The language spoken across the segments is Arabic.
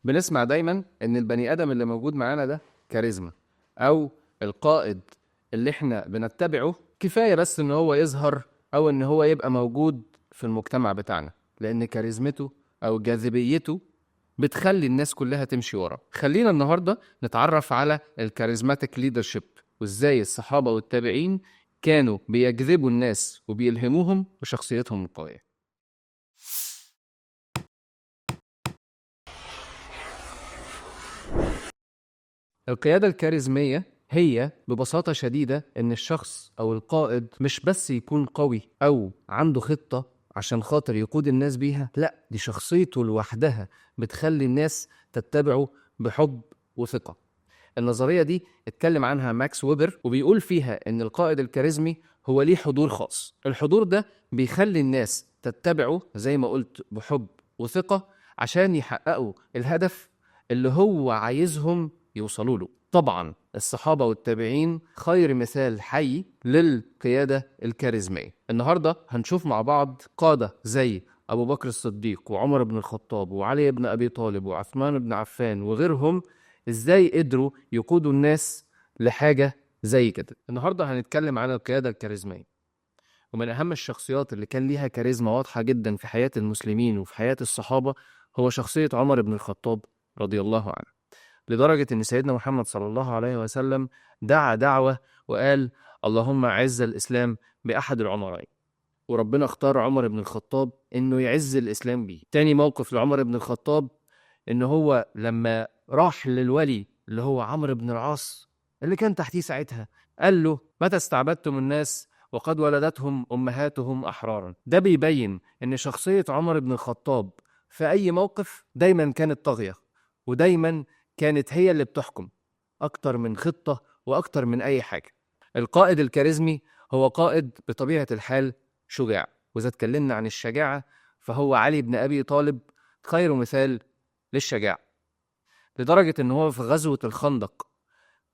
بنسمع دايما ان البني ادم اللي موجود معانا ده كاريزما، او القائد اللي احنا بنتبعه كفاية بس ان هو يظهر او ان هو يبقى موجود في المجتمع بتاعنا، لان كاريزمته او جاذبيته بتخلي الناس كلها تمشي وراه. خلينا النهاردة نتعرف على الكاريزماتيك ليدرشيب، وازاي الصحابة والتابعين كانوا بيجذبوا الناس وبيلهموهم بشخصيتهم القوية. القيادة الكاريزمية هي ببساطة شديدة إن الشخص أو القائد مش بس يكون قوي أو عنده خطة عشان خاطر يقود الناس بيها، لأ، دي شخصيته لوحدها بتخلي الناس تتبعه بحب وثقة. النظرية دي اتكلم عنها ماكس ويبر، وبيقول فيها إن القائد الكاريزمي هو ليه حضور خاص. الحضور ده بيخلي الناس تتبعه زي ما قلت بحب وثقة عشان يحققوا الهدف اللي هو عايزهم يوصلوا له. طبعا الصحابة والتابعين خير مثال حي للقيادة الكاريزمية. النهاردة هنشوف مع بعض قادة زي أبو بكر الصديق وعمر بن الخطاب وعلي بن أبي طالب وعثمان بن عفان وغيرهم، ازاي قدروا يقودوا الناس لحاجة زي كده. النهاردة هنتكلم عن القيادة الكاريزمية، ومن أهم الشخصيات اللي كان ليها كاريزما واضحة جدا في حياة المسلمين وفي حياة الصحابة هو شخصية عمر بن الخطاب رضي الله عنه. لدرجة إن سيدنا محمد صلى الله عليه وسلم دعا دعوة وقال: اللهم عز الإسلام بأحد العمرين. وربنا اختار عمر بن الخطاب إنه يعز الإسلام بيه. تاني موقف لعمر بن الخطاب إن هو لما راح للولي اللي هو عمرو بن العاص اللي كان تحتيه ساعتها، قال له: متى استعبدتم الناس وقد ولدتهم أمهاتهم أحرارا. ده بيبين إن شخصية عمر بن الخطاب في أي موقف دايما كانت طاغية، ودايما كانت هي اللي بتحكم أكتر من خطة وأكتر من أي حاجة. القائد الكاريزمي هو قائد بطبيعة الحال شجاع، وإذا اتكلمنا عن الشجاعة فهو علي بن أبي طالب خير مثال للشجاعة. لدرجة إن هو في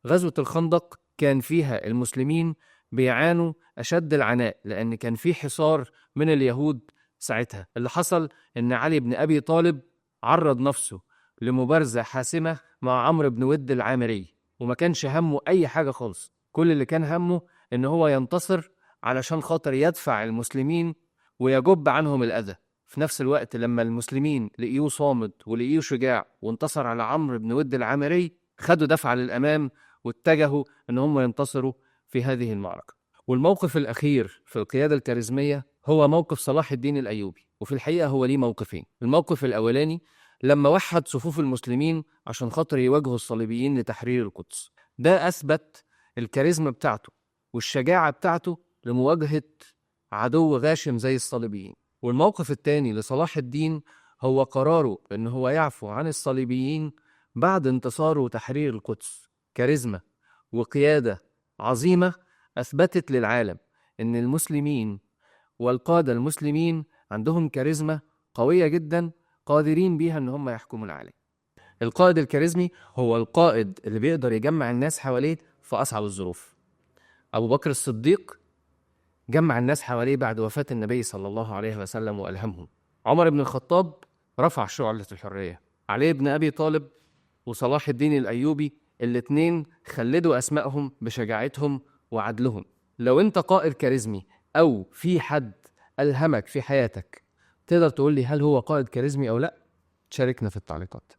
غزوة الخندق كان فيها المسلمين بيعانوا أشد العناء، لأن كان في حصار من اليهود ساعتها. اللي حصل إن علي بن أبي طالب عرض نفسه لمبارزة حاسمة مع عمرو بن ود العامري، وما كانش همه أي حاجة خالص. كل اللي كان همه إن هو ينتصر علشان خاطر يدفع المسلمين ويجب عنهم الأذى. في نفس الوقت لما المسلمين لقيوه صامد ولقيوه شجاع وانتصر على عمرو بن ود العامري، خدوا دفعة للأمام واتجهوا ان هم ينتصروا في هذه المعركة. والموقف الأخير في القيادة الكاريزمية هو موقف صلاح الدين الأيوبي، وفي الحقيقة هو ليه موقفين. الموقف الأولاني لما وحد صفوف المسلمين عشان خاطر يواجهوا الصليبيين لتحرير القدس. ده أثبت الكاريزما بتاعته والشجاعة بتاعته لمواجهة عدو غاشم زي الصليبيين. والموقف الثاني لصلاح الدين هو قراره ان هو يعفو عن الصليبيين بعد انتصاره وتحرير القدس. كاريزما وقيادة عظيمة أثبتت للعالم إن المسلمين والقادة المسلمين عندهم كاريزما قوية جدا قادرين بيها إن هم يحكموا العالم. القائد الكاريزمي هو القائد اللي بيقدر يجمع الناس حواليه في أصعب الظروف. أبو بكر الصديق جمع الناس حواليه بعد وفاة النبي صلى الله عليه وسلم وألهمهم. عمر بن الخطاب رفع شعلة الحرية. علي بن أبي طالب وصلاح الدين الأيوبي الاتنين خلدوا أسمائهم بشجاعتهم وعدلهم. لو أنت قائد كاريزمي أو في حد ألهمك في حياتك، تقدر تقول لي هل هو قائد كاريزمي أو لأ؟ تشاركنا في التعليقات.